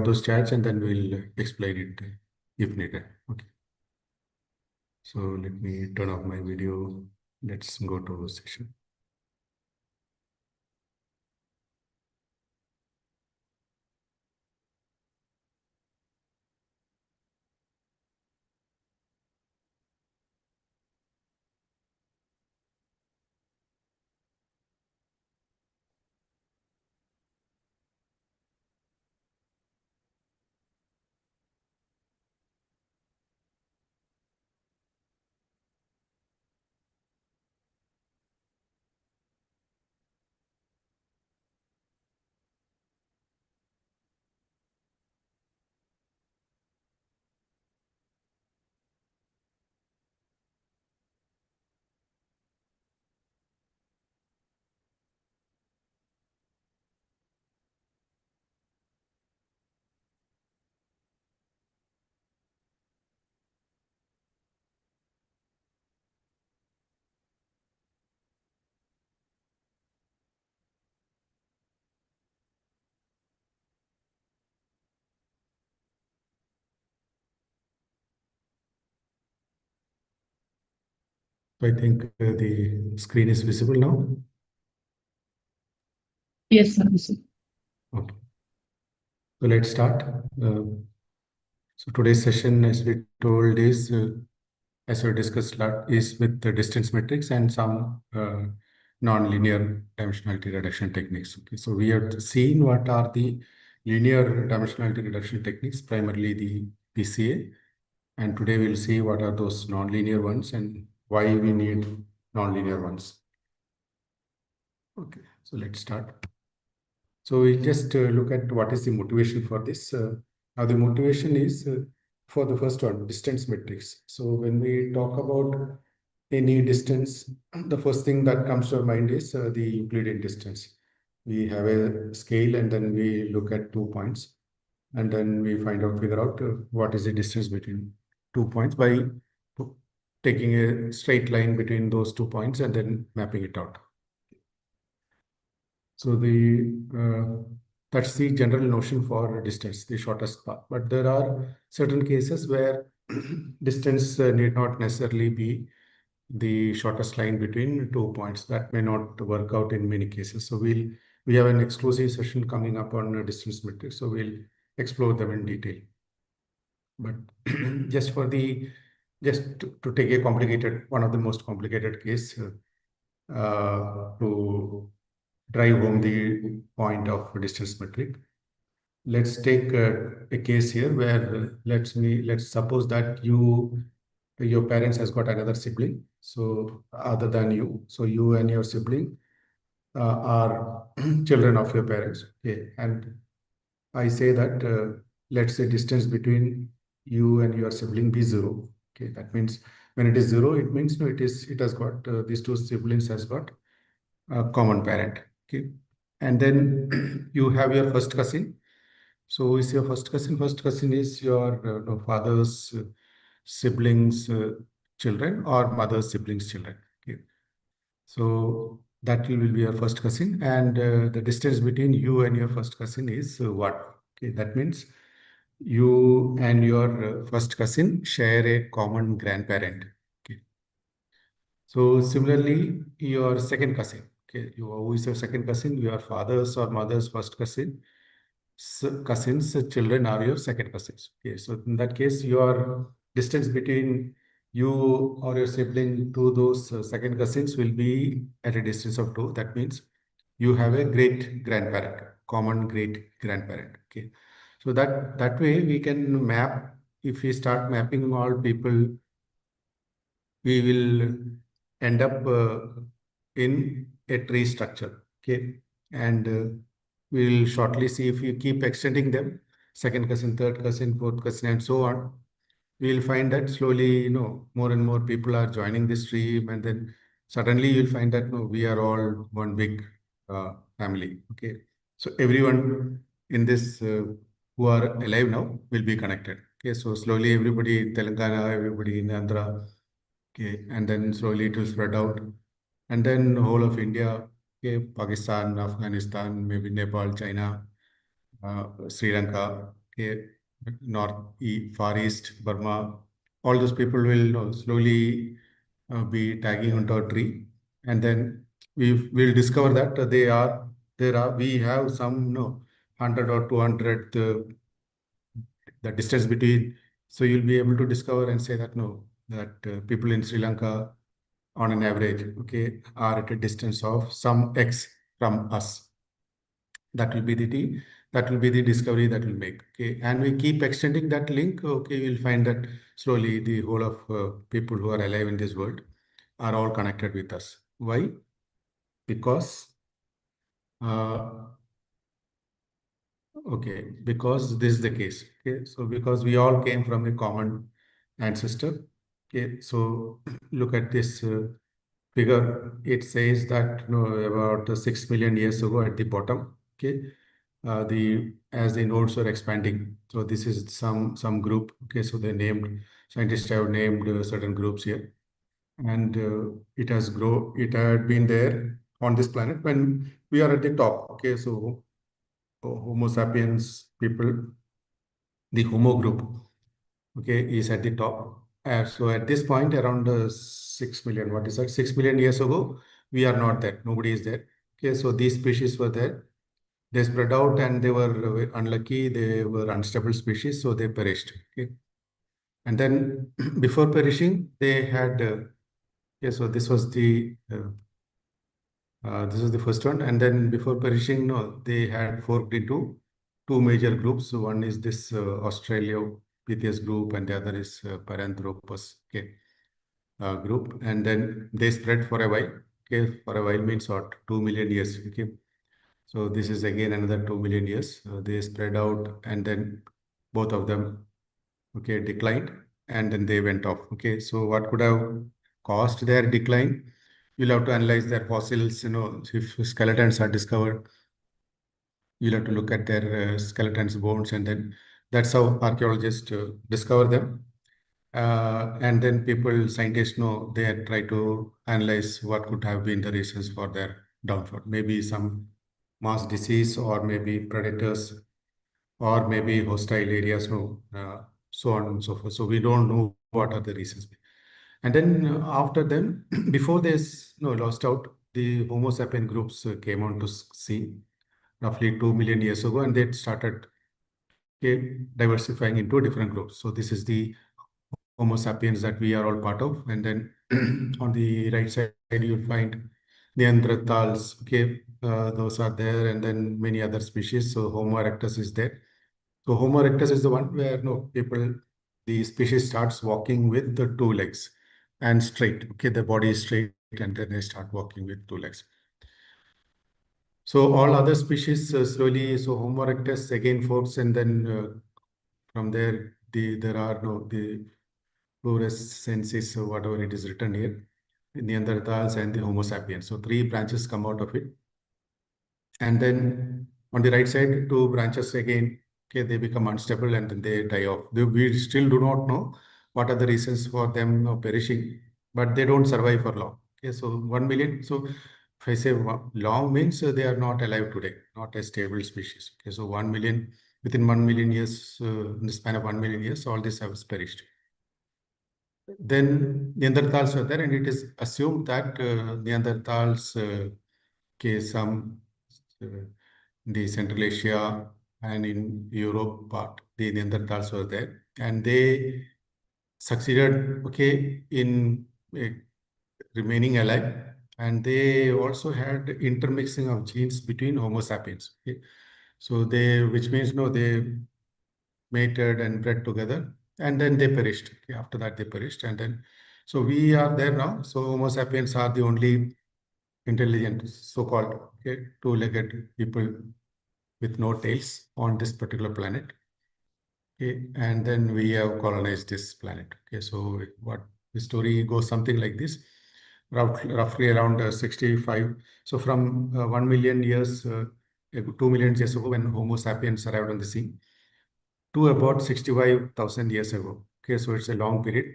those chats and then we'll explain it if needed. Okay. So let me turn off my video. Let's go to session. So I think the screen is visible now. Yes, sir. Okay. So let's start. So today's session, as we told, is as we discussed, is with the distance metrics and some non-linear dimensionality reduction techniques. Okay, so we have seen what are the linear dimensionality reduction techniques, primarily the PCA, and today we'll see what are those non-linear ones and why we need non-linear ones. Okay, so let's start. So we'll just look at what is the motivation for this. Now the motivation is for the first one, distance metrics. So when we talk about any distance, the first thing that comes to our mind is the Euclidean distance. We have a scale and then we look at 2 points and then we figure out what is the distance between 2 points by taking a straight line between those 2 points and then mapping it out. So that's the general notion for distance, the shortest path. But there are certain cases where distance need not necessarily be the shortest line between 2 points. That may not work out in many cases. So we have an exclusive session coming up on distance metrics. So we'll explore them in detail. But just to take a one of the most complicated case to drive home the point of distance metric. Let's take a case here where let's suppose that your parents has got another sibling, so other than you. So you and your sibling are children of your parents. Okay, and I say that let's say distance between you and your sibling be 0. Okay, that means when it is 0, it means no, it has got these two siblings has got a common parent. Okay, and then you have your first cousin. So is your first cousin? First cousin is your no, father's siblings' children or mother's siblings' children. Okay, so that will be your first cousin, and the distance between you and your first cousin is what? Okay, that means you and your first cousin share a common grandparent. Okay. So similarly, your second cousin, okay, who is your second cousin? Your father's or mother's first cousin. Cousins, children are your second cousins. Okay, so in that case, your distance between you or your sibling to those second cousins will be at a distance of 2. That means you have a great grandparent, common great grandparent. Okay, so that way we can map. If we start mapping all people, we will end up in a tree structure. Okay, and we'll shortly see if you keep extending them, second cousin, third cousin, fourth cousin, and so on. We'll find that slowly, more and more people are joining this stream, and then suddenly you'll find that no, we are all one big family. Okay, so everyone in this who are alive now will be connected. Okay, so slowly everybody Telangana, everybody in Andhra. Okay, and then slowly it will spread out, and then the whole of India, okay, Pakistan, Afghanistan, maybe Nepal, China, Sri Lanka, okay, Far East, Burma, all those people will slowly be tagging onto a tree, and then we will discover that we have some 100 or 200 the distance between. So you'll be able to discover and say that no, that people in Sri Lanka on an average, okay, are at a distance of some X from us. That will be the discovery that will make. Okay, and we keep extending that link. Okay, we'll find that slowly the whole of people who are alive in this world are all connected with us. Why? Because uh, okay, because this is the case. Okay, so because we all came from a common ancestor. Okay, so look at this figure. It says that about 6 million years ago at the bottom. Okay, the as the nodes are expanding. So this is some group. Okay, so they named scientists have named certain groups here, and it had been there on this planet when we are at the top. Okay, so Homo sapiens people, the Homo group, okay, is at the top. So at this point, around 6 million, what is that? 6 million years ago, we are not there. Nobody is there. Okay, so these species were there. They spread out and they were unlucky. They were unstable species, so they perished. Okay, and then before perishing, they had. Yeah, so this was the first one, and then before perishing, no, they had forked into two major groups. So one is this Australopithecus group, and the other is Paranthropus, okay, group. And then they spread for a while. Okay, for a while means what? 2 million years. Okay, so this is again another 2 million years. They spread out, and then both of them, okay, declined, and then they went off. Okay, so what could have caused their decline? You'll have to analyze their fossils. If skeletons are discovered, you'll have to look at their skeletons, bones, and then that's how archaeologists discover them. And then scientists know, they try to analyze what could have been the reasons for their downfall. Maybe some mass disease, or maybe predators, or maybe hostile areas, no, so on and so forth. So we don't know what are the reasons. And then after them, before this, no, lost out, the Homo sapien groups came on to scene roughly 2 million years ago, and they started diversifying into different groups. So this is the Homo sapiens that we are all part of. And then on the right side, you'll find Neanderthals. Okay, those are there, and then many other species. So Homo erectus is there. So Homo erectus is the one where the species starts walking with the two legs and straight. Okay, the body is straight, and then they start walking with two legs. So all other species slowly. So Homo erectus again forks, and then from there there are the fluorescences, or whatever it is written here, Neanderthals and the Homo sapiens. So three branches come out of it. And then on the right side, two branches again, okay, they become unstable and then they die off. We still do not know what are the reasons for them perishing, but they don't survive for long. Okay, so 1 million. So if I say long means they are not alive today, not a stable species. Okay, so 1 million, within 1 million years, in the span of 1 million years, all this has perished. Then Neanderthals were there, and it is assumed that Neanderthals, okay, some uh, the Central Asia and in Europe part, the Neanderthals were there, and they succeeded, okay, in remaining alive, and they also had intermixing of genes between Homo sapiens. Okay, so which means no, they mated and bred together, and then they perished. Okay, after that, they perished, and then so we are there now. So Homo sapiens are the only intelligent, so-called, okay, two-legged people with no tails on this particular planet. Okay, and then we have colonized this planet. Okay, so what the story goes something like this, roughly around 65. So from 1 million years, 2 million years ago, when Homo sapiens arrived on the scene, to about 65,000 years ago. Okay, so it's a long period.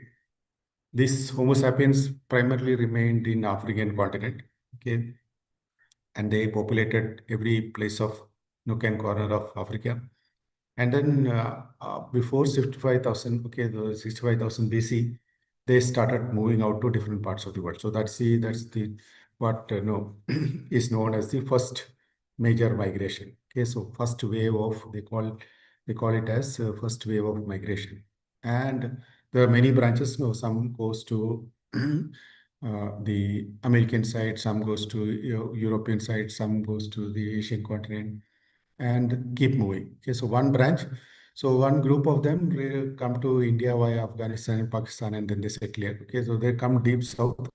This Homo sapiens primarily remained in African continent. Okay, and they populated every place of nook and corner of Africa. And then before 65,000, okay, the 65,000 BC, they started moving out to different parts of the world. So that's the what no is known as the first major migration. Okay, so first wave of they call it as first wave of migration. And there are many branches. No, some goes to the American side, some goes to European side, some goes to the Asian continent, and keep moving. Okay, so one branch. So one group of them come to India via Afghanistan and Pakistan, and then they settle here. Okay, so they come deep south,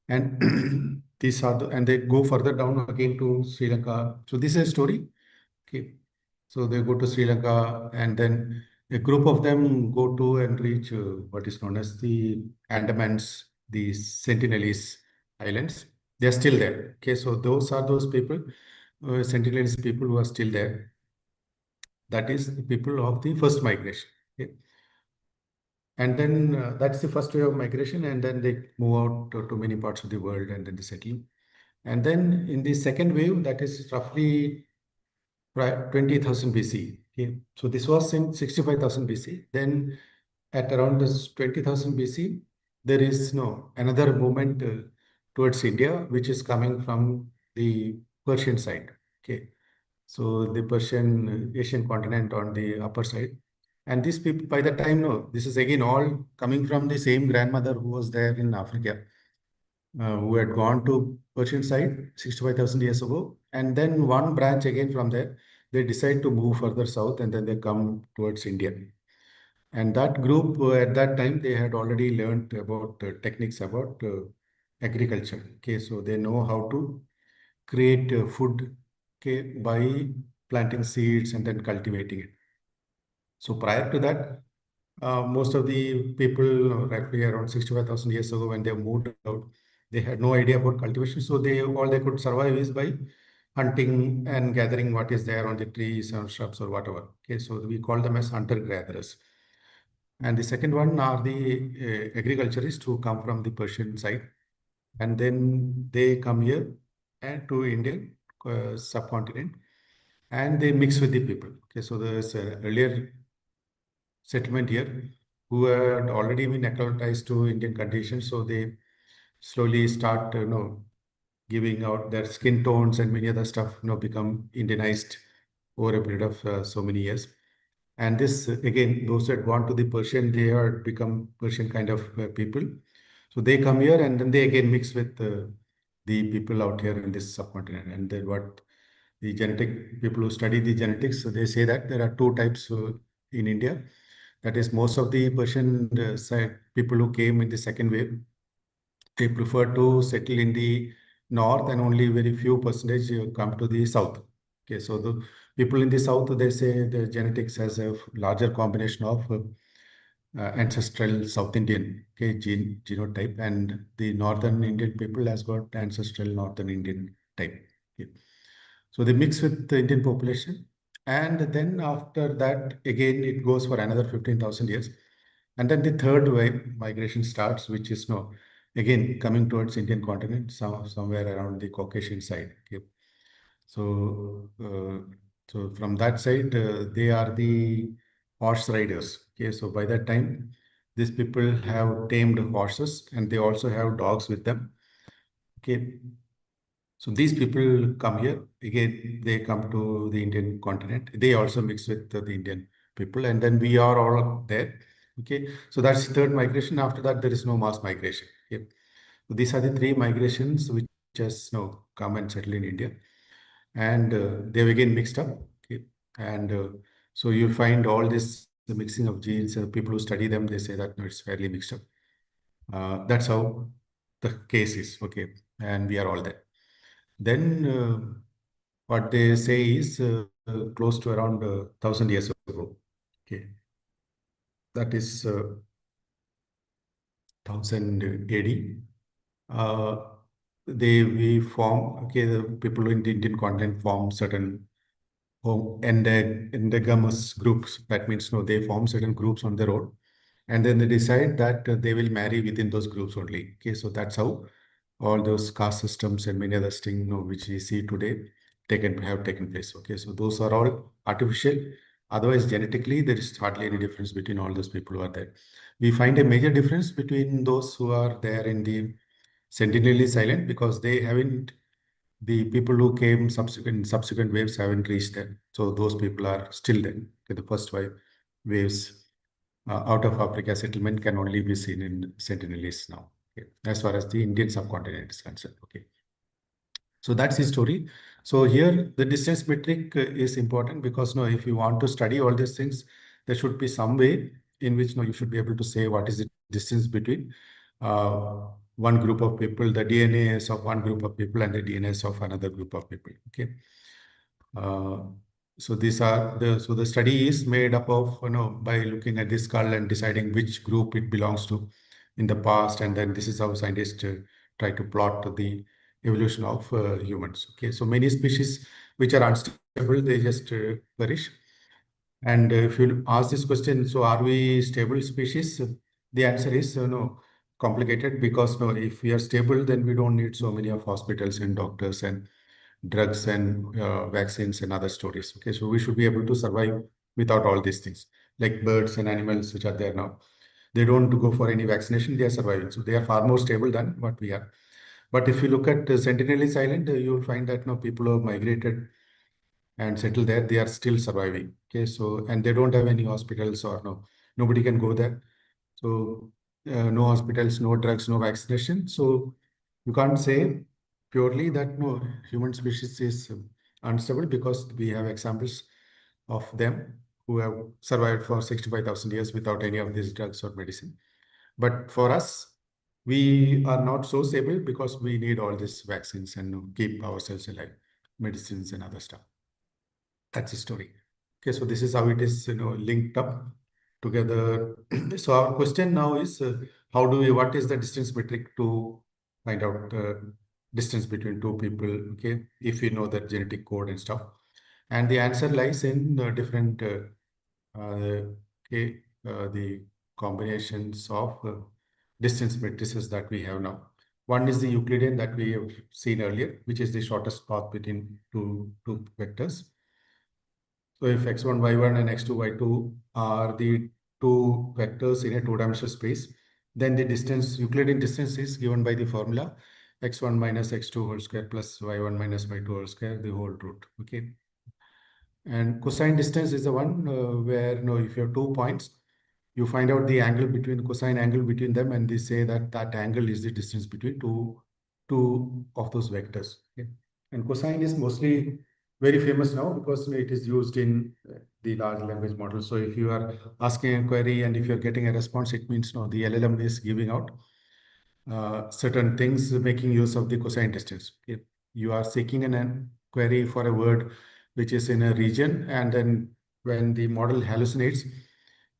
and and they go further down again to Sri Lanka. So this is a story. Okay, so they go to Sri Lanka, and then a group of them go to and reach what is known as the Andamans, the Sentinelese Islands. They are still there. Okay, so those are those people, Sentinelese people who are still there. That is the people of the first migration. Okay. And then that's the first wave of migration, and then they move out to many parts of the world, and then they settle. And then in the second wave, that is roughly 20,000 BC. Okay. So this was in 65,000 BC. Then at around this 20,000 BC, there is no another movement towards India, which is coming from the Persian side. Okay. So the Persian Asian continent on the upper side. And these people, by the time, no, this is again all coming from the same grandmother who was there in Africa, who had gone to Persian side 65,000 years ago. And then one branch again from there, they decide to move further south, and then they come towards India. And that group, at that time, they had already learned about techniques about agriculture. Okay, so they know how to create food, okay, by planting seeds and then cultivating it. So prior to that, most of the people, roughly around 65,000 years ago, when they moved out, they had no idea about cultivation. So they all they could survive is by hunting and gathering what is there on the trees or shrubs or whatever. Okay, so we call them as hunter-gatherers. And the second one are the agriculturists who come from the Persian side, and then they come here and to Indian subcontinent, and they mix with the people. Okay, so there's earlier settlement here who had already been acclimatized to Indian conditions, so they slowly start, giving out their skin tones and many other stuff, become Indianized over a period of so many years. And this, again, those that want to the Persian, they are become Persian kind of people. So they come here and then they again mix with the people out here in this subcontinent. And then what the genetic people who study the genetics, so they say that there are two types in India. That is, most of the Persian side people who came in the second wave, they prefer to settle in the north, and only very few percentage come to the south. Okay, so the people in the south, they say the genetics has a larger combination of ancestral South Indian, okay, genotype, and the northern Indian people has got ancestral northern Indian type. Okay. So they mix with the Indian population, and then after that, again, it goes for another 15,000 years. And then the third wave migration starts, which is no, again, coming towards Indian continent, somewhere around the Caucasian side. Okay. So, so from that side, they are the horse riders. Okay. So by that time, these people have tamed horses, and they also have dogs with them. Okay. So these people come here. Again, they come to the Indian continent. They also mix with the Indian people, and then we are all there. Okay. So that's the third migration. After that, there is no mass migration. Okay. So these are the three migrations which has come and settle in India, and they've again mixed up. Okay. And so you'll find all this the mixing of genes. People who study them, they say that no, it's fairly mixed up. That's how the case is. Okay. And we are all there. Then what they say is close to around 1,000 years ago. Okay, that is 1000 AD. Uh, we form, okay, the people in the Indian continent form certain endogamous groups. That means no, they form certain groups on their own, and then they decide that they will marry within those groups only. Okay, so that's how all those caste systems and many other things, which we see today, have taken place. Okay, so those are all artificial. Otherwise, genetically, there is hardly any difference between all those people who are there. We find a major difference between those who are there in the sentinelly silent because they haven't, the people who came subsequent waves haven't reached there. So those people are still there. Okay, the first five waves out of Africa settlement can only be seen in sentinellies now. Okay, as far as the Indian subcontinent is concerned. Okay. So that's his story. So here the distance metric is important because no, if you want to study all these things, there should be some way in which no, you should be able to say what is the distance between one group of people, the DNAs of one group of people and the DNAs of another group of people. Okay. Uh, so these are the study is made up of, by looking at this skull and deciding which group it belongs to in the past, and then this is how scientists try to plot the evolution of humans. Okay, so many species which are unstable, they just perish. And if you ask this question, so are we stable species? The answer is no, complicated because no, if we are stable, then we don't need so many of hospitals and doctors and drugs and vaccines and other stories. Okay, so we should be able to survive without all these things. Like birds and animals which are there now, they don't go for any vaccination; they are surviving. So they are far more stable than what we are. But if you look at Sentinelese Island, you will find that no, people who have migrated and settled there, they are still surviving. Okay, so and they don't have any hospitals or no, nobody can go there. So no hospitals, no drugs, no vaccination. So you can't say purely that no human species is unstable because we have examples of them who have survived for 65,000 years without any of these drugs or medicine. But for us, we are not so stable because we need all these vaccines and keep ourselves alive, medicines and other stuff. That's the story. Okay, so this is how it is, linked up together. So our question now is, what is the distance metric to find out the distance between two people? Okay, if we know that genetic code and stuff, and the answer lies in different, okay, the combinations of distance matrices that we have now. One is the Euclidean that we have seen earlier, which is the shortest path between two vectors. So if x1, y1 and x2, y2 are the two vectors in a two-dimensional space, then the distance, Euclidean distance is given by the formula x1 minus x2 whole square plus y1 minus y2 whole square, the whole root. Okay. And cosine distance is the one where if you have 2 points, you find out the angle between cosine angle between them, and they say that that angle is the distance between two of those vectors. Okay? And cosine is mostly very famous now because it is used in the large language model. So if you are asking a query and if you're getting a response, it means no, the LLM is giving out certain things making use of the cosine distance. Okay? You are seeking an query for a word which is in a region, and then when the model hallucinates,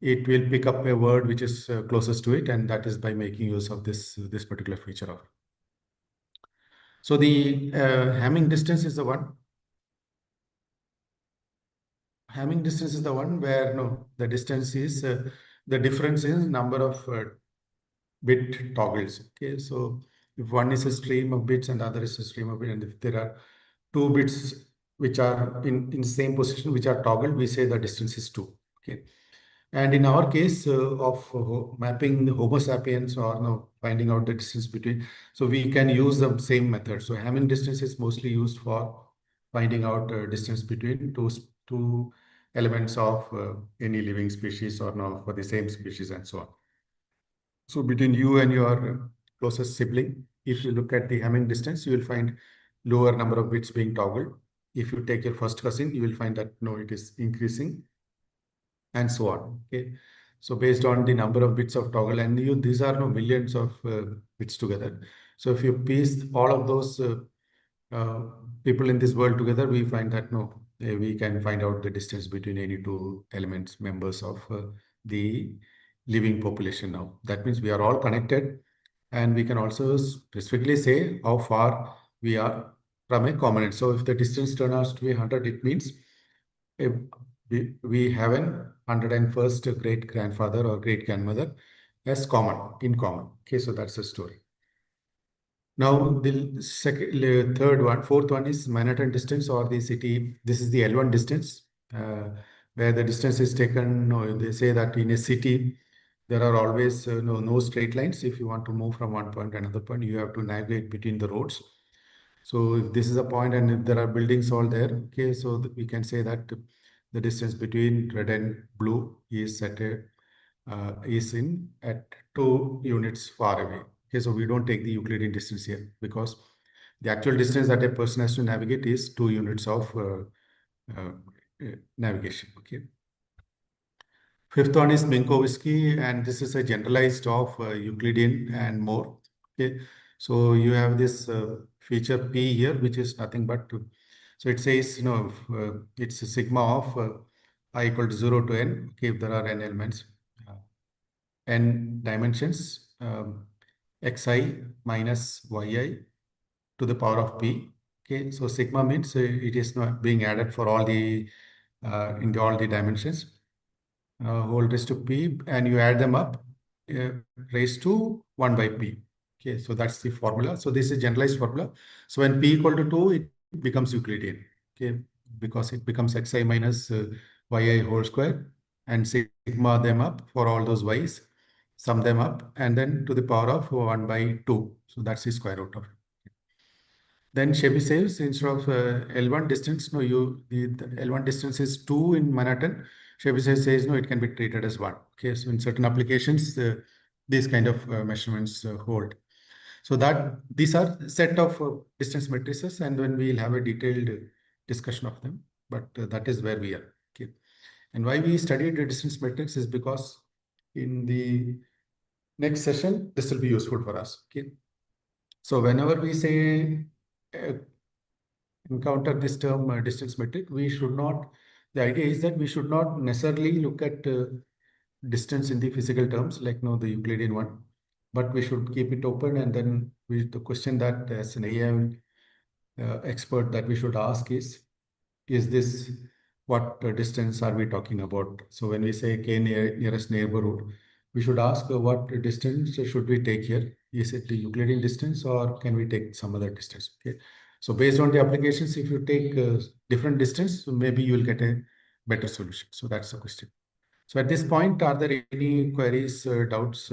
it will pick up a word which is closest to it, and that is by making use of this particular feature of. So the Hamming distance is the one. Hamming distance is the one where no, the distance is the difference in number of bit toggles. Okay, so if one is a stream of bits and the other is a stream of bits, and if there are two bits which are in same position which are toggled, we say the distance is 2. Okay, and in our case of mapping the Homo sapiens or finding out the distance between, so we can use the same method. So Hamming distance is mostly used for finding out distance between two elements of any living species or for the same species and so on. So between you and your closest sibling, if you look at the Hamming distance, you will find lower number of bits being toggled. If you take your first cousin, you will find that no, it is increasing, and so on. Okay. So based on the number of bits of toggle, and these are no millions of bits together. So if you piece all of those uh, people in this world together, we find that no, we can find out the distance between any two elements, members of the living population now. That means we are all connected, and we can also specifically say how far we are from a common end. So if the distance turns out to be 100, it means if we have an 101st great grandfather or great grandmother as in common. Okay, so that's the story. Now, the fourth one is Manhattan distance or the city. This is the L1 distance, where the distance is taken. No, they say that in a city, there are always no straight lines. If you want to move from one point to another point, you have to navigate between the roads. So if this is a point and if there are buildings all there, okay, so we can say that the distance between red and blue is at 2 units far away. Okay, so we don't take the Euclidean distance here because the actual distance that a person has to navigate is 2 units of uh, navigation. Okay. Fifth one is Minkowski, and this is a generalized of Euclidean and more. Okay, so you have this feature P here, which is nothing but so it says it's a sigma of I equal to 0 to n. Okay, if there are n elements, n dimensions, xi minus yi to the power of p. Okay, so sigma means it is not being added for all the into all the dimensions, whole raised to p, and you add them up, uh, raised to 1 by p. Okay, so that's the formula. So this is generalized formula. So when p equal to 2, it becomes Euclidean. Okay, because it becomes xi minus yi whole square, and sigma them up for all those y's, sum them up, and then to the power of 1 by 2. So that's the square root of it. Then Chebyshev's, instead of L1 distance, no, the L1 distance is 2 in Manhattan. Chebyshev says no, it can be treated as 1. Okay, so in certain applications, these kind of measurements hold. So that these are set of distance matrices, and then we'll have a detailed discussion of them. But that is where we are. Okay, and why we studied the distance matrix is because in the next session this will be useful for us. Okay, so whenever we say uh, encounter this term distance metric, the idea is that we should not necessarily look at distance in the physical terms, like no, the Euclidean one, but we should keep it open. And then the question that as an AI expert that we should ask is this, what distance are we talking about? So when we say k nearest neighborhood, we should ask what distance should we take here? Is it the Euclidean distance or can we take some other distance? Okay. So based on the applications, if you take different distance, maybe you will get a better solution. So that's the question. So at this point, are there any queries, doubts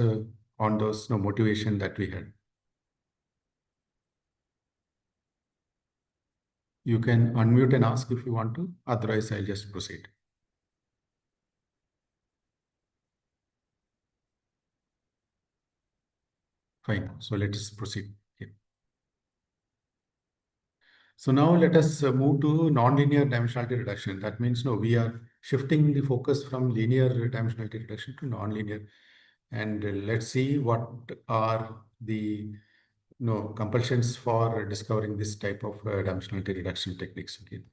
on those motivation that we had? You can unmute and ask if you want to. Otherwise, I'll just proceed. Fine. So let us proceed. Okay. So now let us move to nonlinear dimensionality reduction. That means no, we are shifting the focus from linear dimensionality reduction to nonlinear. And let's see what are the compulsions for discovering this type of dimensionality reduction techniques. Okay.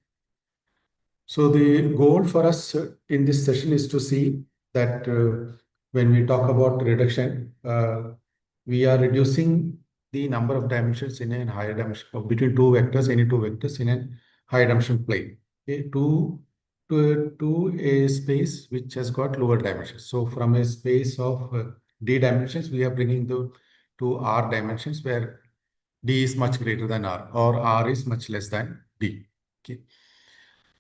So the goal for us in this session is to see that when we talk about reduction, we are reducing the number of dimensions in a higher dimension between two vectors, any two vectors in a higher dimension plane, okay, to a space which has got lower dimensions. So from a space of d dimensions, we are bringing to r dimensions where d is much greater than r or r is much less than d. Okay.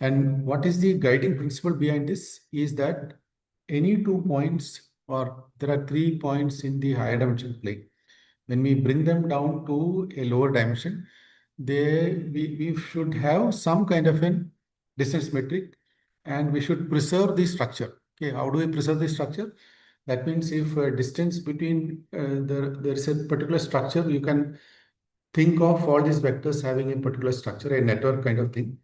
And what is the guiding principle behind this is that any 2 points, or there are 3 points in the higher dimension plane, when we bring them down to a lower dimension, we should have some kind of an distance metric, and we should preserve the structure. Okay, how do we preserve the structure? That means if distance between there is a particular structure, you can think of all these vectors having a particular structure, a network kind of thing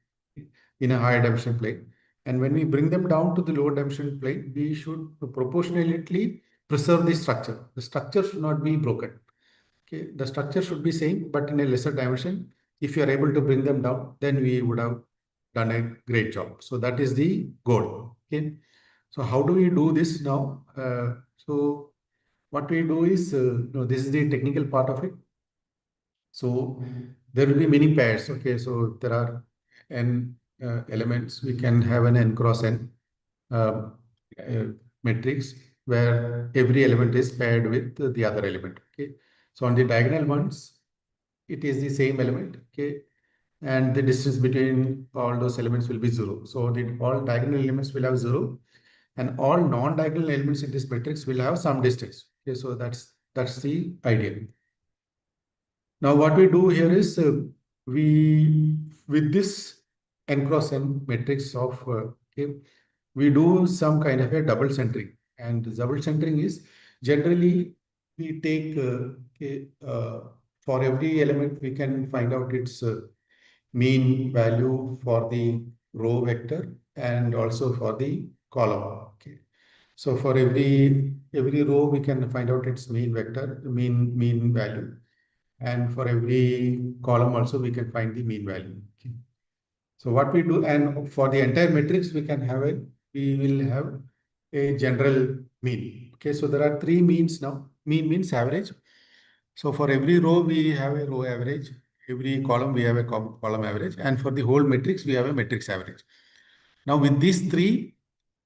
in a higher dimension plane. And when we bring them down to the lower dimension plane, we should proportionately preserve the structure. The structure should not be broken. Okay, the structure should be same, but in a lesser dimension. If you are able to bring them down, then we would have done a great job. So that is the goal. Okay. So how do we do this now? So what we do is, this is the technical part of it. So there will be many pairs. Okay, so there are n elements. We can have an n cross n uh, uh, matrix where every element is paired with the other element. Okay, so on the diagonal ones, it is the same element. Okay, and the distance between all those elements will be zero. So the all diagonal elements will have zero, and all non-diagonal elements in this matrix will have some distance. Okay, so that's the idea. Now what we do here is we with this n cross n matrix of okay, we do some kind of a double centering, and the double centering is generally we take okay, for every element we can find out its mean value for the row vector and also for the column. Okay. So for every row we can find out its mean vector, mean value, and for every column also we can find the mean value. Okay. So what we do, and for the entire matrix we will have a general mean. Okay, so there are three means now. Mean means average. So for every row we have a row average, every column we have a column average, and for the whole matrix we have a matrix average. Now with these three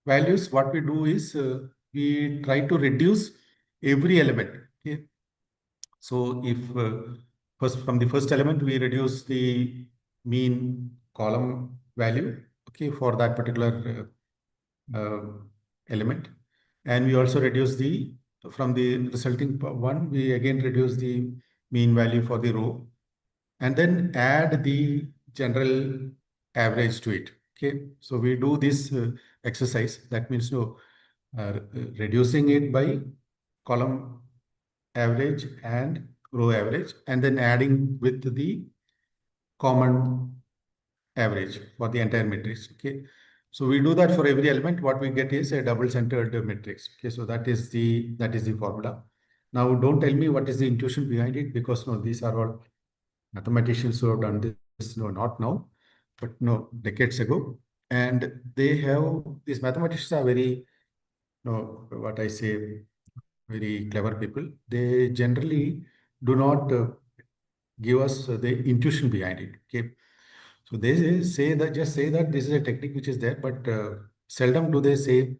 values, what we do is we try to reduce every element. Okay, so if first from the first element we reduce the mean column value, okay, for that particular element, and we also reduce the from the resulting one we again reduce the mean value for the row, and then add the general average to it. Okay, so we do this exercise. That means no reducing it by column average and row average, and then adding with the common average for the entire matrix. Okay, so we do that for every element. What we get is a double-centered matrix. Okay, so that is the formula. Now, don't tell me what is the intuition behind it, because no, these are all mathematicians who have done this. No, not now, but no, decades ago, and they have these mathematicians are very no what I say very clever people. They generally do not give us the intuition behind it. Okay, so they say that this is a technique which is there, but seldom do they say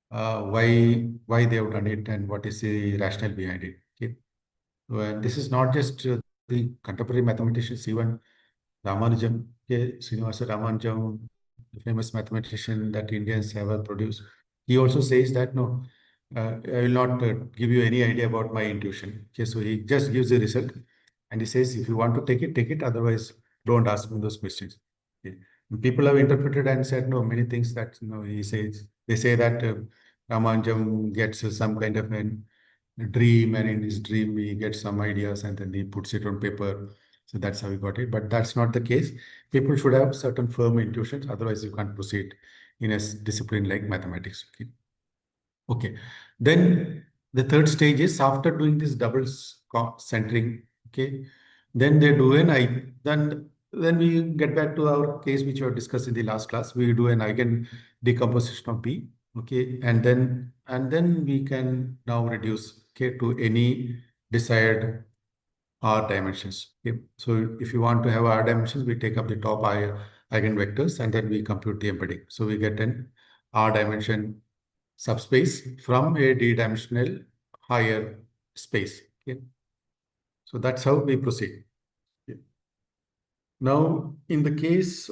why they have done it and what is the rationale behind it. Okay, well, this is not just the contemporary mathematicians, even Ramanujan, okay, Srinivasa Ramanujan, the famous mathematician that Indians have produced. He also says that no, I will not give you any idea about my intuition. Okay, so he just gives the result, and he says, if you want to take it, take it. Otherwise, don't ask me those questions. Okay. And people have interpreted and said no many things that he says. They say that Ramanujan gets some kind of an dream, and in his dream he gets some ideas and then he puts it on paper. So that's how he got it. But that's not the case. People should have certain firm intuitions, otherwise you can't proceed in a discipline like mathematics. Okay. Okay. Then the third stage is after doing this double centering. Okay. Then they do an I. Then we get back to our case which we have discussed in the last class. We do an eigen decomposition of P. Okay. And then we can now reduce K to any desired R dimensions. Okay. So if you want to have R dimensions, we take up the top eigenvectors and then we compute the embedding. So we get an R dimension subspace from a d-dimensional higher space. Okay. So that's how we proceed. Okay. Now, in the case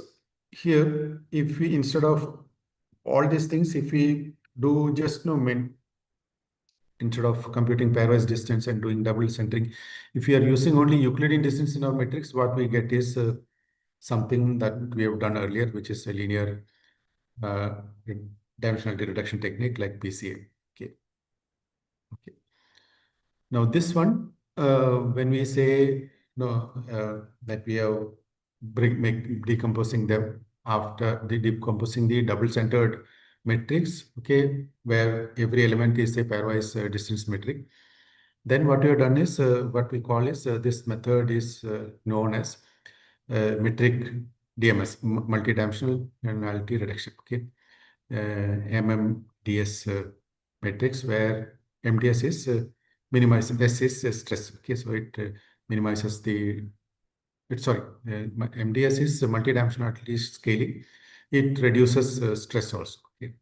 here, if we instead of all these things, if we do just no instead of computing pairwise distance and doing double centering, if we are using only Euclidean distance in our matrix, what we get is something that we have done earlier, which is a linear uh, dimensionality reduction technique like PCA. Okay. Okay. Now this one, when we say no, that we have make decomposing them after the decomposing the double-centered matrix, okay, where every element is a pairwise distance metric. Then what we have done is what we call is this method is known as metric DMS, multidimensional dimensionality reduction. Okay, MMDS matrix where MDS is minimizes S is stress. Okay, so it minimizes the sorry, MDS is multidimensionality scaling. It reduces stress also. Okay.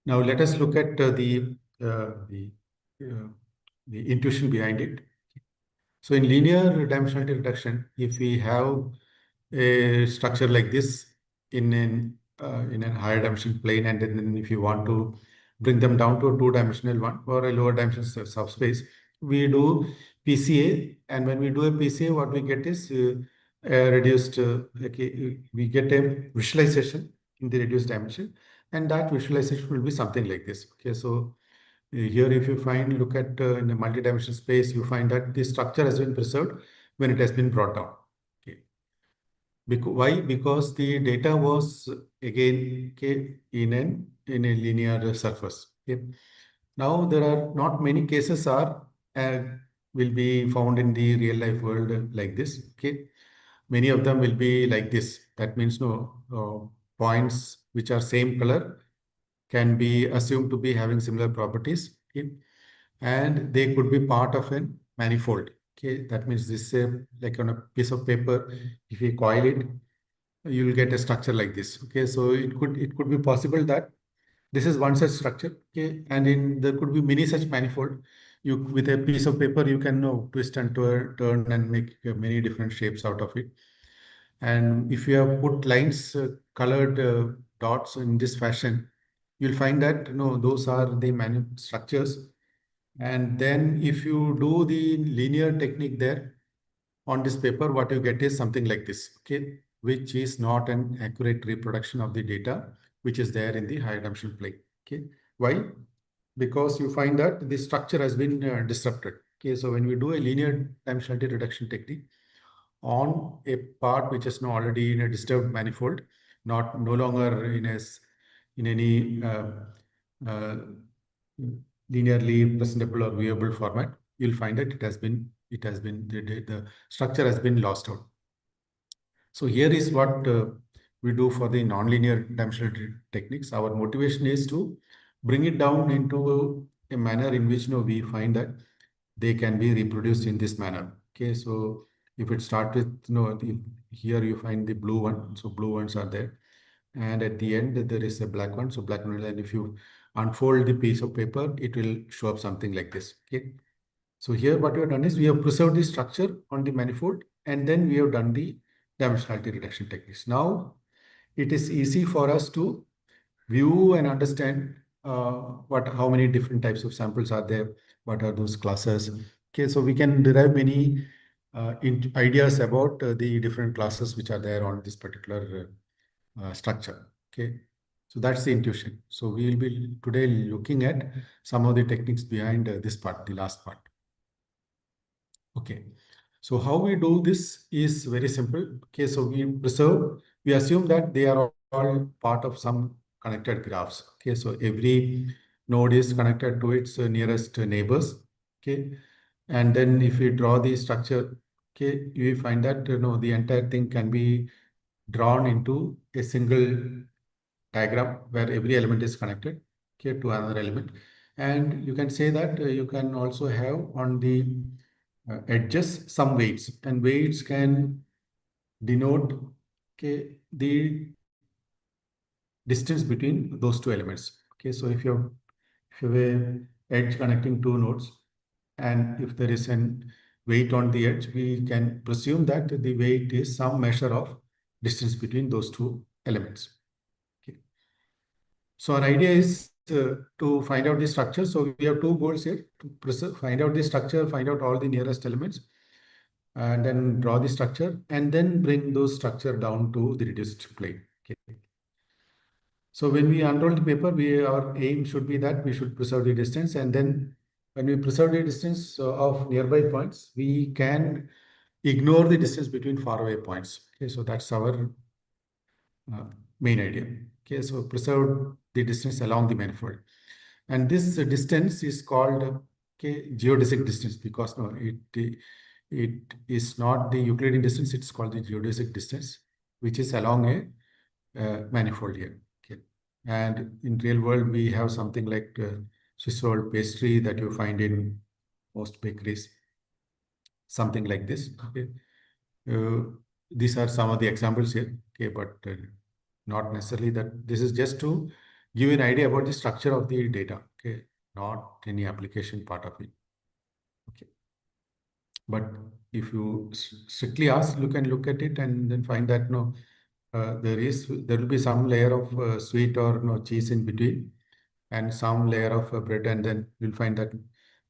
Now let us look at uh, the the intuition behind it. So in linear dimensionality reduction, if we have a structure like this in a higher dimension plane, and then if you want to bring them down to a two-dimensional one or a lower dimension subspace, we do PCA. And when we do a PCA, what we get is a reduced, we get a visualization in the reduced dimension, and that visualization will be something like this. Okay, so here, if you look at in a multi-dimensional space, you find that the structure has been preserved when it has been brought down. Okay. Why? Because the data was again, okay, in a linear surface. Okay. Now there are not many cases are uh, will be found in the real life world like this. Okay. Many of them will be like this. That means no points which are same color can be assumed to be having similar properties. Okay, and they could be part of a manifold. Okay, that means this like on a piece of paper, if you coil it, you will get a structure like this. Okay, so it could be possible that this is one such structure. Okay, and in there could be many such manifold. You with a piece of paper you can twist and turn and make many different shapes out of it. And if you have put lines, colored dots in this fashion, you'll find that no, those are the structures. And then if you do the linear technique there on this paper, what you get is something like this, okay, which is not an accurate reproduction of the data, which is there in the higher dimensional plane. Okay, why? Because you find that the structure has been disrupted. Okay, so when we do a linear dimensionality reduction technique, on a part which is now already in a disturbed manifold, not no longer in any uh, linearly presentable or viewable format, you'll find that it has been the structure has been lost out. So here is what we do for the nonlinear dimensional techniques. Our motivation is to bring it down into a manner in which we find that they can be reproduced in this manner. Okay, so if it starts with here you find the blue one, so blue ones are there, and at the end there is a black one, so black one. And if you unfold the piece of paper, it will show up something like this. Okay, so here what we have done is we have preserved the structure on the manifold, and then we have done the dimensionality reduction techniques. Now it is easy for us to view and understand how many different types of samples are there, what are those classes. Okay, so we can derive many ideas about the different classes which are there on this particular structure. Okay, so that's the intuition. So we will be today looking at some of the techniques behind this part, the last part. Okay, so how we do this is very simple. Okay, so we assume that they are all part of some connected graphs. Okay, so every node is connected to its nearest neighbors. Okay, and then if we draw the structure, okay, you will find that the entire thing can be drawn into a single diagram where every element is connected, okay, to another element. And you can say that you can also have on the edges some weights, and weights can denote, okay, the distance between those two elements. Okay, so if you have a edge connecting two nodes, and if there is an weight on the edge, we can presume that the weight is some measure of distance between those two elements. Okay. So our idea is to find out the structure. So we have two goals here: to find out the structure, find out all the nearest elements, and then draw the structure, and then bring those structure down to the reduced plane. Okay. So when we unroll the paper, our aim should be that we should preserve the distance, and then when we preserve the distance of nearby points, we can ignore the distance between faraway points. Okay, so that's our uh, main idea. Okay, so preserve the distance along the manifold, and this distance is called geodesic distance, because no, it is not the Euclidean distance; it's called the geodesic distance, which is along a manifold here. Okay, and in real world we have something like Swiss roll pastry that you find in most bakeries, something like this. Okay, uh, these are some of the examples here. Okay, but not necessarily that. This is just to give you an idea about the structure of the data. Okay, not any application part of it. Okay. But if you strictly ask, you can look at it and then find that no, there will be some layer of sweet or no cheese in between, and some layer of bread, and then you'll find that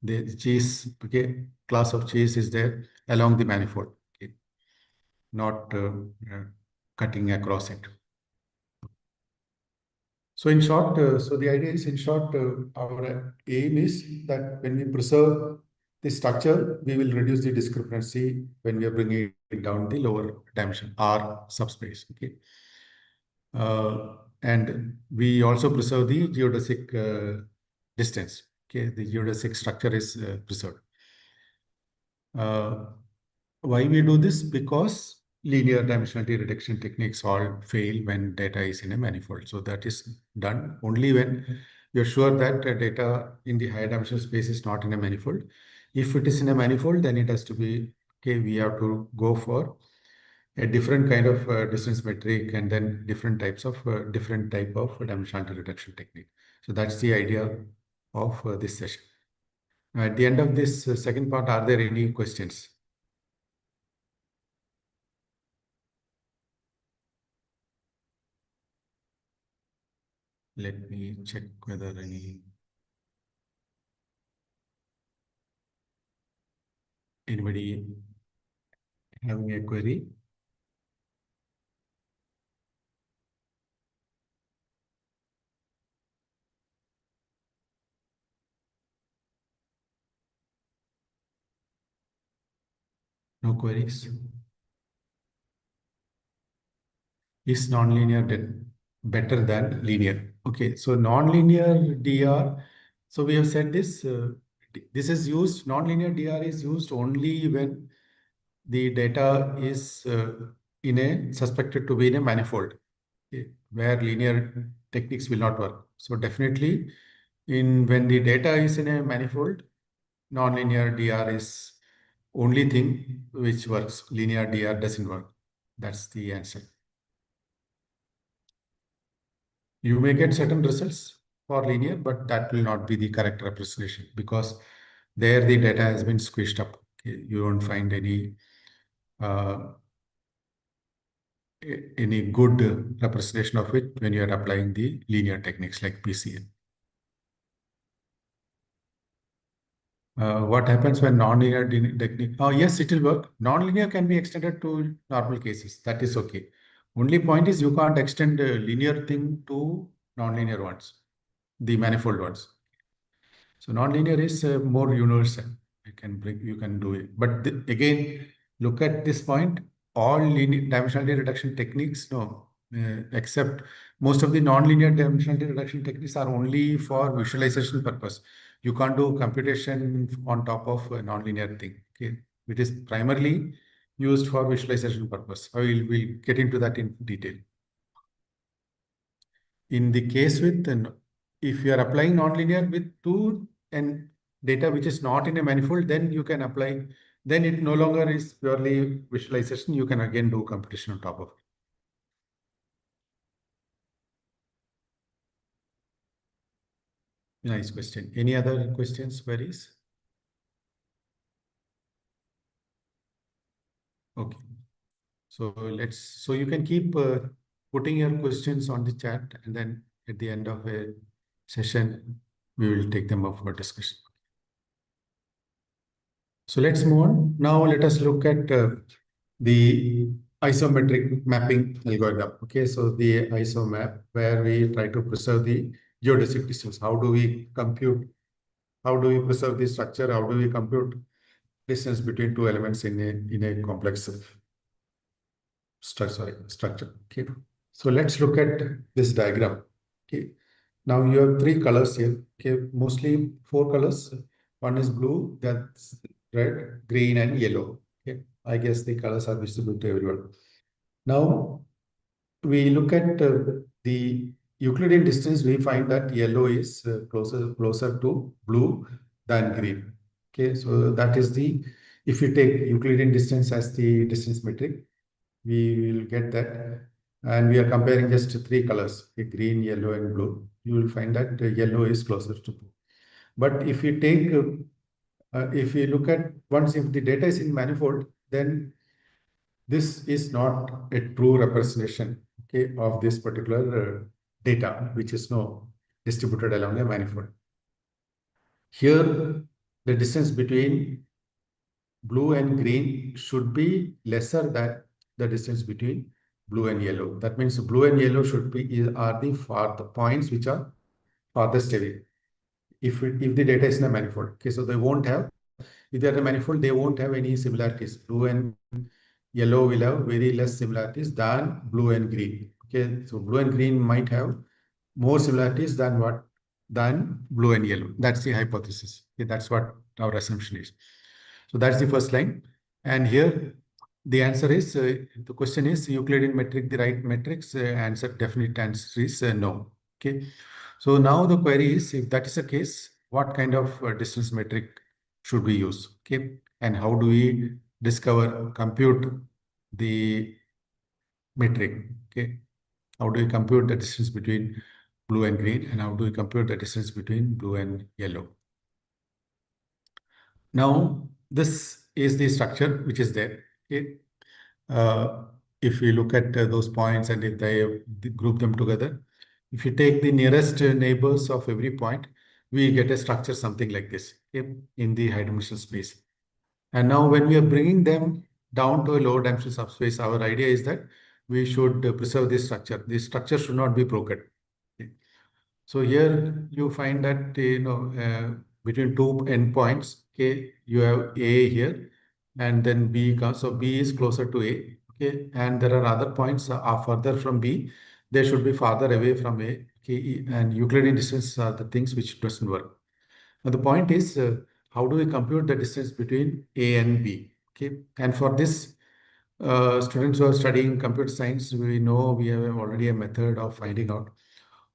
the cheese, okay, class of cheese is there along the manifold, okay, not uh, cutting across it. So in short, so the idea is, in short, our aim is that when we preserve the structure, we will reduce the discrepancy when we are bringing it down the lower dimension R subspace. Okay, and we also preserve the geodesic distance. Okay, the geodesic structure is preserved. Uh, why we do this? Because linear dimensionality reduction techniques all fail when data is in a manifold. So that is done only when you're sure that data in the higher dimensional space is not in a manifold. If it is in a manifold, then it has to be, okay, we have to go for a different kind of distance metric, and then different type of dimensionality reduction technique. So that's the idea of this session. At the end of this second part, are there any questions? Let me check whether anybody having a query. No queries. Is nonlinear better than linear? Okay, so nonlinear DR. So we have said this. This is used. Nonlinear DR is used only when the data is in a suspected to be in a manifold, okay, where linear techniques will not work. So definitely, in when the data is in a manifold, nonlinear DR is only thing which works. Linear DR doesn't work. That's the answer. You may get certain results for linear, but that will not be the correct representation, because there the data has been squished up. Okay, you won't find uh, any good representation of it when you are applying the linear techniques like PCA. What happens when non-linear technique? Oh, yes, it will work. Non-linear can be extended to normal cases. That is okay. Only point is you can't extend a linear thing to non-linear ones, the manifold ones. So nonlinear is more universal. You can do it. But again, look at this point. All linear dimensionality reduction techniques, no, except most of the nonlinear dimensionality reduction techniques are only for visualization purpose. You can't do computation on top of a nonlinear thing. Okay, it is primarily used for visualization purpose. We'll get into that in detail. In the case with, if you are applying nonlinear with two and data which is not in a manifold, then you can apply, then it no longer is purely visualization. You can again do computation on top of it. Nice question. Any other questions, queries? Okay. So you can keep putting your questions on the chat, and then at the end of a session, we will take them up for discussion. So let's move on. Now let us look at the isometric mapping algorithm. Okay, so the isomap, where we try to preserve the geodesic distance. How do we compute? How do we preserve the structure? How do we compute distance between two elements in a complex structure? Okay, so let's look at this diagram. Okay, now you have three colors here. Okay, mostly four colors. One is blue, that's red, green, and yellow. Okay, I guess the colors are visible to everyone. Now we look at the Euclidean distance. We find that yellow is closer to blue than green. Okay, so that is the, if you take Euclidean distance as the distance metric, we will get that. And we are comparing just three colors, okay, green, yellow, and blue. You will find that yellow is closer to blue. But if you take if we look at once, if the data is in manifold, then this is not a true representation, okay, of this particular data, which is no distributed along a manifold. Here, the distance between blue and green should be lesser than the distance between blue and yellow. That means blue and yellow should be are the points which are farthest away. If the data is in a manifold, okay, so they won't have, if they are a manifold, they won't have any similarities. Blue and yellow will have very less similarities than blue and green. Okay, so blue and green might have more similarities than blue and yellow. That's the hypothesis. Okay, that's what our assumption is. So that's the first line. And here the answer is the question is Euclidean metric the right metrics? Answer, definite answer is no. Okay. So now the query is, if that is the case, what kind of distance metric should we use? Okay. And how do we compute the metric? Okay. How do we compute the distance between blue and green, and how do we compute the distance between blue and yellow? Now, this is the structure which is there. Okay. Uh, if we look at those points and if they group them together, if you take the nearest neighbors of every point, we get a structure something like this, okay, in the high dimensional space. And now when we are bringing them down to a lower dimensional subspace, our idea is that we should preserve this structure. This structure should not be broken. Okay. So here you find that between two endpoints, okay, you have A here, and then B comes. So B is closer to A, okay, and there are other points are further from B. They should be farther away from A, okay, and Euclidean distance are the things which doesn't work. Now the point is, how do we compute the distance between A and B? Okay, and for this, students who are studying computer science, we know we have already a method of finding out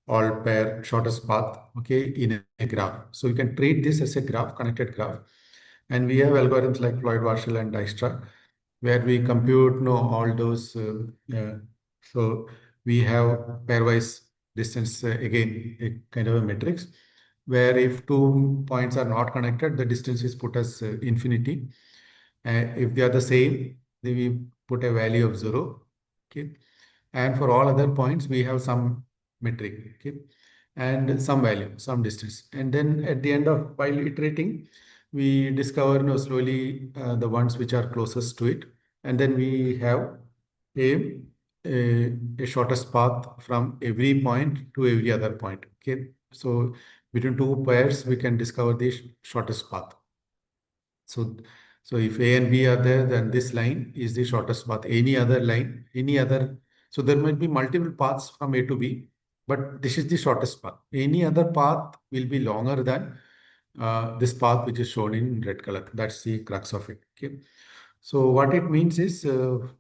all pair shortest path, okay, in a graph. So you can treat this as a graph, connected graph. And we have algorithms like Floyd-Warshall and Dijkstra, where we compute all those. So we have pairwise distance, again, a kind of a matrix, where if two points are not connected, the distance is put as infinity. If they are the same, then we put a value of 0. Okay. And for all other points, we have some metric, okay, and some value, some distance. And then at the end of, while iterating, we discover slowly the ones which are closest to it. And then we have a, a shortest path from every point to every other point. Okay. So between two pairs, we can discover the shortest path. So, so if A and B are there, then this line is the shortest path. Any other line, any other, so there might be multiple paths from A to B, but this is the shortest path. Any other path will be longer than this path which is shown in red color. That's the crux of it. Okay. So what it means is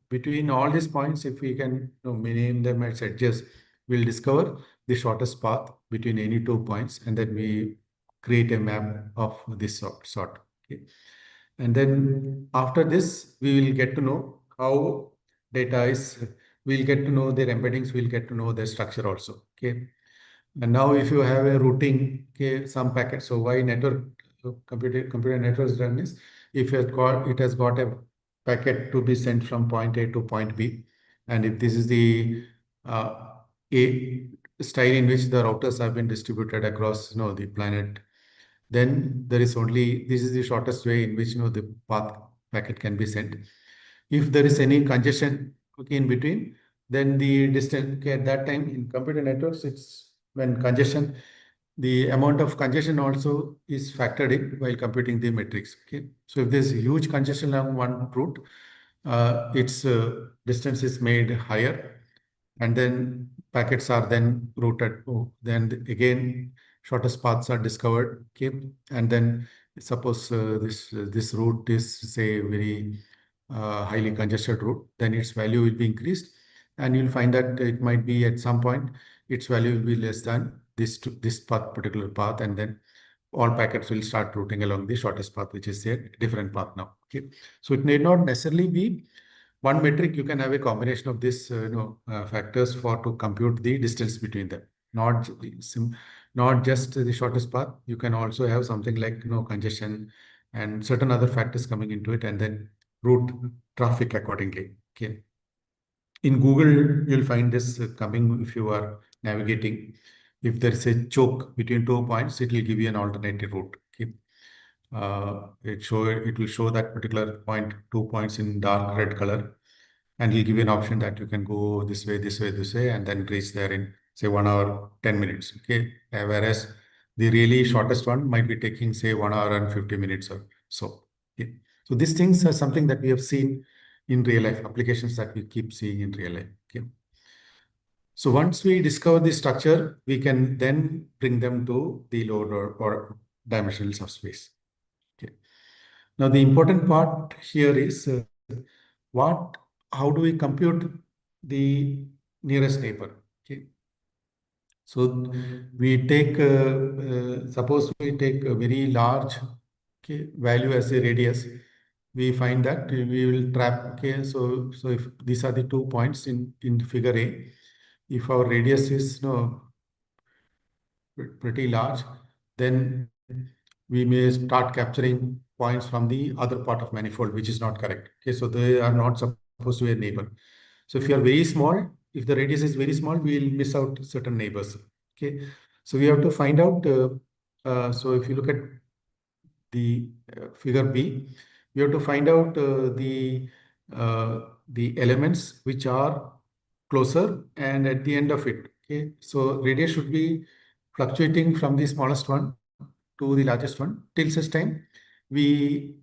between all these points, if we can name them as edges, we'll discover the shortest path between any two points, and then we create a map of this sort. Okay. And then after this, we will get to know how data is, we'll get to know their embeddings, we'll get to know their structure also. Okay. And now if you have a routing, okay, some packet, so why network computer networks run is, if it has got a packet to be sent from point A to point B, and if this is the a style in which the routers have been distributed across the planet, then there is only, this is the shortest way in which the path packet can be sent. If there is any congestion, okay, in between, then the distance, okay, at that time in computer networks, it's when congestion, the amount of congestion also is factored in while computing the metrics. Okay, so if there's huge congestion along one route, its distance is made higher, and then packets are then routed. Oh, then again, shortest paths are discovered. Okay, and then suppose this route is, say, very highly congested route, then its value will be increased, and you'll find that it might be at some point its value will be less than this particular path, and then all packets will start routing along the shortest path, which is a different path now. Okay, so it need not necessarily be one metric. You can have a combination of these factors to compute the distance between them. Not just the shortest path. You can also have something like congestion and certain other factors coming into it, and then route traffic accordingly. Okay. In Google, you'll find this coming if you are navigating. If there is a choke between 2 points, it will give you an alternative route. Okay. It will show that particular point, 2 points in dark red color, and he'll give you an option that you can go this way, this way, this way, and then reach there in say 1 hour 10 minutes. Okay, whereas the really shortest one might be taking say 1 hour and 50 minutes or so. Okay, so these things are something that we have seen in real life, applications that we keep seeing in real life. Okay, so once we discover the structure, we can then bring them to the load or dimensional subspace. Okay. Now the important part here is what how do we compute the nearest neighbor? Okay. So we take suppose we take a very large, okay, value as a radius. We find that we will trap. Okay, so if these are the 2 points in figure A, if our radius is pretty large, then we may start capturing points from the other part of manifold, which is not correct. Okay, so they are not supposed to be a neighbor. So if you are very small, if the radius is very small, we will miss out certain neighbors. Okay, so we have to find out. So if you look at the figure B, we have to find out the elements which are closer and at the end of it. Okay, so radius should be fluctuating from the smallest one to the largest one till such time we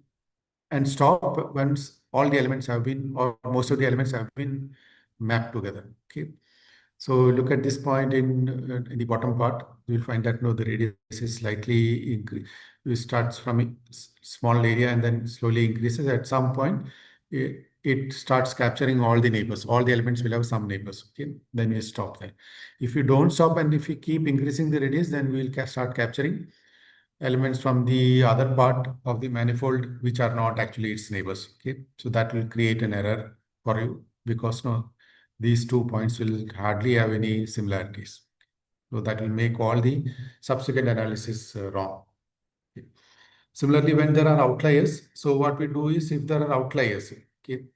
and stop once all the elements have been or most of the elements have been mapped together. Okay, so look at this point in the bottom part. You will find that no, the radius is slightly increase. It starts from a small area and then slowly increases. At some point, it starts capturing all the neighbors. All the elements will have some neighbors. Okay, then we stop there. If you don't stop and if you keep increasing the radius, then we'll start capturing elements from the other part of the manifold which are not actually its neighbors. Okay, so that will create an error for you because no, these 2 points will hardly have any similarities. So that will make all the subsequent analysis wrong. Okay. Similarly, when there are outliers, so what we do is if there are outliers, okay,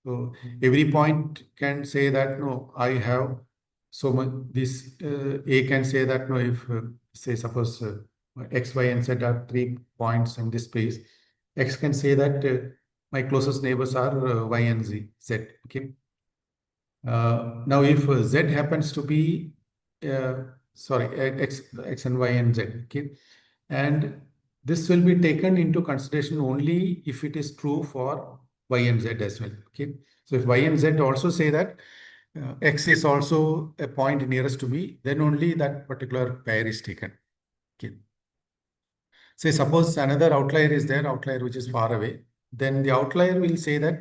so every point can say that no, I have so much. This A can say that no, if say suppose X, Y, and Z are 3 points in this space, X can say that my closest neighbors are Y and Z. Okay. Now, if Z happens to be, sorry, X and Y and Z, okay, and this will be taken into consideration only if it is true for Y and Z as well. Okay, so if Y and Z also say that X is also a point nearest to me, then only that particular pair is taken. Okay. Say suppose another outlier is there, outlier which is far away, then the outlier will say that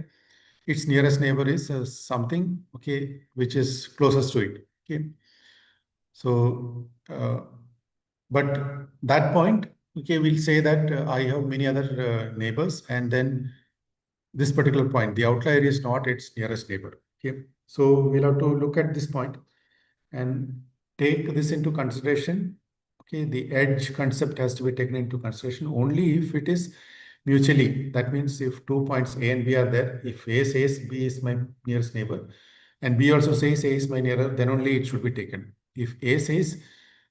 its nearest neighbor is something, okay, which is closest to it. Okay, so but that point, okay, we'll say that I have many other neighbors, and then this particular point, the outlier is not its nearest neighbor. Okay, so we'll have to look at this point and take this into consideration. Okay, the edge concept has to be taken into consideration only if it is mutually. That means if 2 points A and B are there, if A says B is my nearest neighbor and B also says A is my neighbor, then only it should be taken. If A says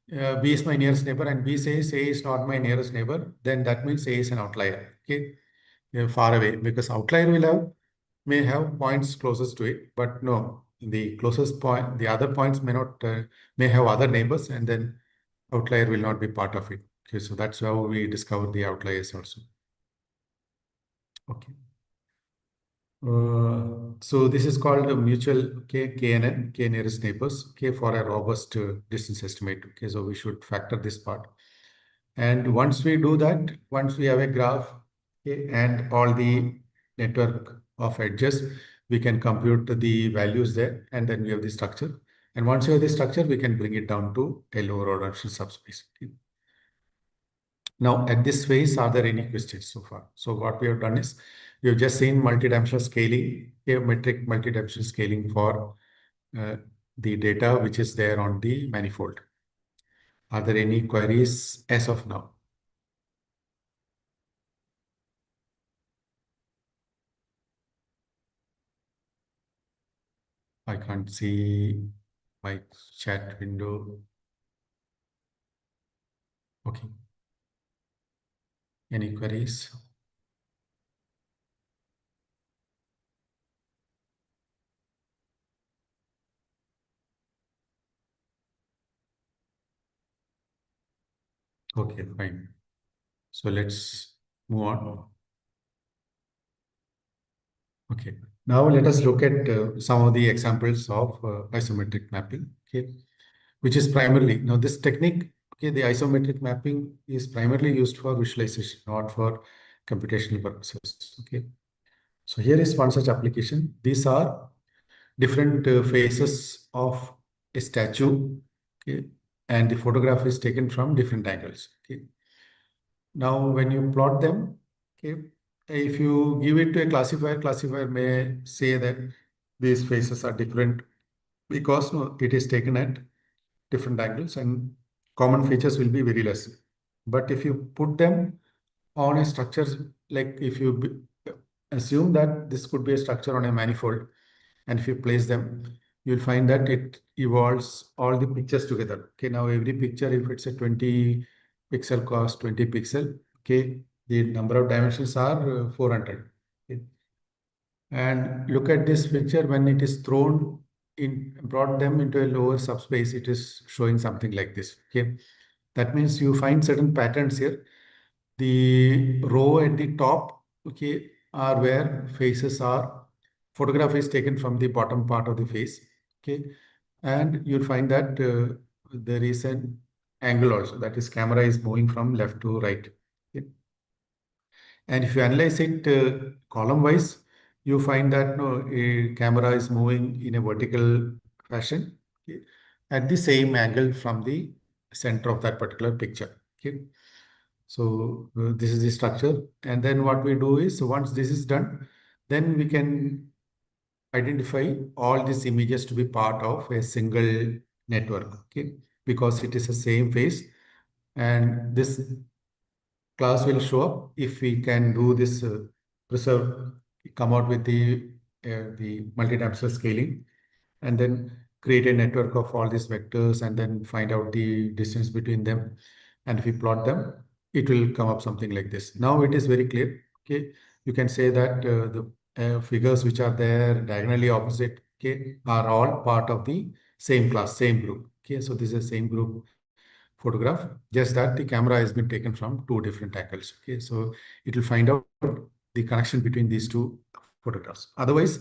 B is my nearest neighbor and B says A is not my nearest neighbor, then that means A is an outlier. Okay, far away, because outlier will have may have points closest to it, but no, the closest point, the other points may not may have other neighbors, and then outlier will not be part of it. Okay, so that's how we discover the outliers also. Okay. So this is called a mutual KNN, K nearest neighbors, okay, for a robust distance estimate. Okay, so we should factor this part. And once we do that, once we have a graph, okay, and all the network of edges, we can compute the values there, and then we have the structure. And once you have the structure, we can bring it down to a lower order subspace. Okay. Now, at this phase, are there any questions so far? So what we have done is, we have just seen multidimensional scaling, geometric multidimensional scaling for uh, the data which is there on the manifold. Are there any queries as of now? I can't see my chat window. Okay. Any queries? Okay, fine. So let's move on. Okay. Now let us look at some of the examples of isometric mapping. Okay, which is primarily now this technique. Okay, the isometric mapping is primarily used for visualization, not for computational purposes. Okay. So here is one such application. These are different phases of a statue. Okay, and the photograph is taken from different angles. Okay. Now, when you plot them, okay, if you give it to a classifier, classifier may say that these faces are different because no, it is taken at different angles and common features will be very less. But if you put them on a structure, like if you assume that this could be a structure on a manifold, and if you place them, you'll find that it evolves all the pictures together. Okay, now every picture, if it's a 20 pixel cost 20 pixel, okay, the number of dimensions are 400. Okay. And look at this picture when it is thrown in, brought them into a lower subspace, it is showing something like this. Okay, that means you find certain patterns here. The row at the top, okay, are where faces are. Photograph is taken from the bottom part of the face, okay, and you'll find that there is an angle also. That is, camera is moving from left to right. Okay? And if you analyze it column wise, you find that no, a camera is moving in a vertical fashion, okay, at the same angle from the center of that particular picture. Okay. So this is the structure. And then what we do is once this is done, then we can identify all these images to be part of a single network. Okay. Because it is the same face. And this class will show up if we can do this preserve, come out with the multidimensional scaling, and then create a network of all these vectors and then find out the distance between them. And if we plot them, it will come up something like this. Now it is very clear. Okay, you can say that the figures which are there diagonally opposite, okay, are all part of the same class, same group. Okay, so this is the same group photograph, just that the camera has been taken from two different angles. Okay, so it will find out the connection between these two photographs. Otherwise,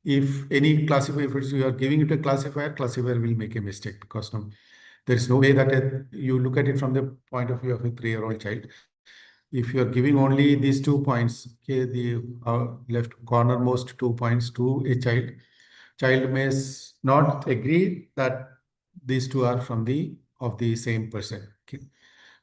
if any classifier, if you are giving it a classifier, classifier will make a mistake because no, there is no way that you look at it from the point of view of a 3-year-old child. If you are giving only these 2 points, okay, the left cornermost 2 points to a child, child may not agree that these two are from the of the same person. Okay.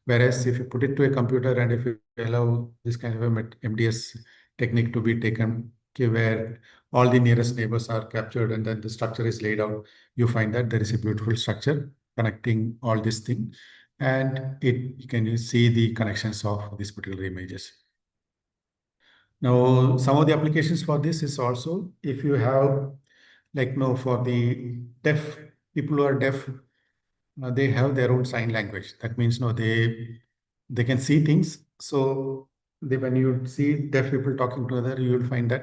Whereas if you put it to a computer and if you allow this kind of a MDS technique to be taken, okay, where all the nearest neighbors are captured and then the structure is laid out, you find that there is a beautiful structure connecting all these things, and it you can see the connections of these particular images. Now, some of the applications for this is also if you have like no for the deaf people who are deaf, they have their own sign language. That means no, they can see things. So when you see deaf people talking together, you will find that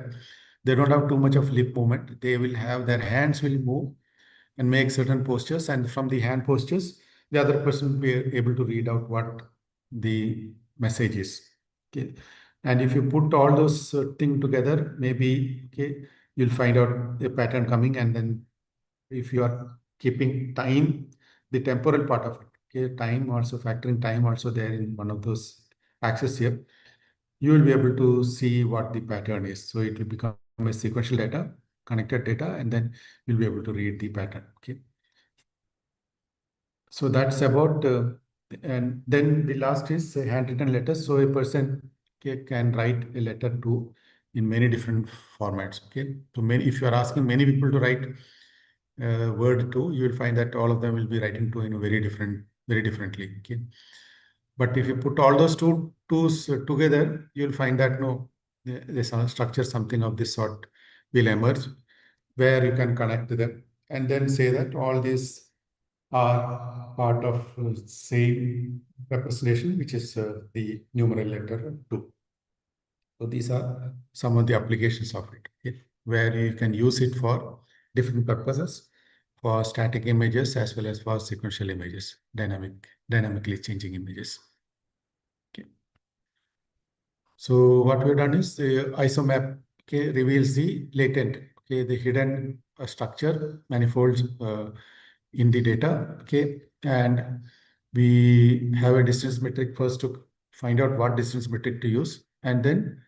they don't have too much of lip movement. They will have their hands will move and make certain postures, and from the hand postures, the other person will be able to read out what the message is. Okay, and if you put all those things together, maybe okay, you'll find out a pattern coming, and then if you are keeping time, the temporal part of it, okay, time also factoring time also there in one of those axes here, you will be able to see what the pattern is. So it will become a sequential data, connected data, and then you'll be able to read the pattern. Okay. So that's about, and then the last is handwritten letters. So a person can write a letter to in many different formats. Okay. So many, if you are asking many people to write word to, you will find that all of them will be writing to in a very differently. Okay. But if you put all those twos together, you'll find that no, the structure something of this sort will emerge. where you can connect them and then say that all these are part of same representation, which is the numeral letter 2. So these are some of the applications of it, okay, where you can use it for different purposes, for static images as well as for sequential images, dynamically changing images. Okay. So what we've done is the isomap, okay, reveals the latent, okay, the hidden structure manifolds in the data, okay, and we have a distance metric first to find out what distance metric to use, and then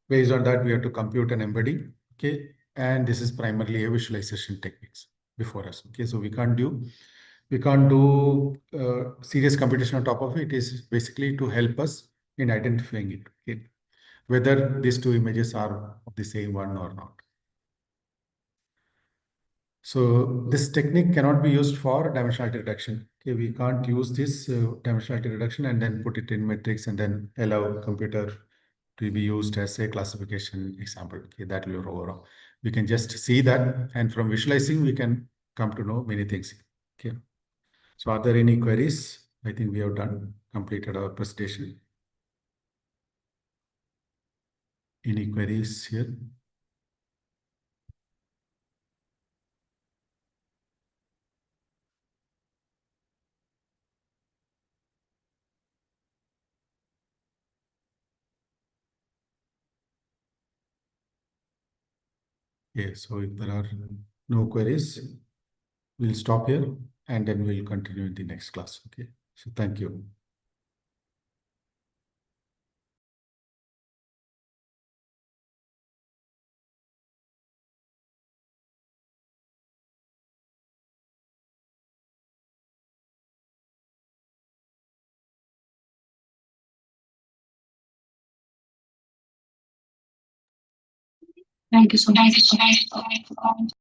based on that we have to compute an embedding, okay, and this is primarily a visualization techniques before us, okay, so we can't do serious computation on top of it. It is basically to help us in identifying it, okay, whether these two images are of the same one or not. So this technique cannot be used for dimensionality reduction. Okay, we can't use this dimensionality reduction and then put it in matrix and then allow computer to be used as a classification example. Okay, that will overall. We can just see that, and from visualizing we can come to know many things. Okay. So are there any queries? I think we have completed our presentation. Any queries here? Okay, so if there are no queries, we'll stop here and then we'll continue in the next class. Okay, so thank you. Thank you so much.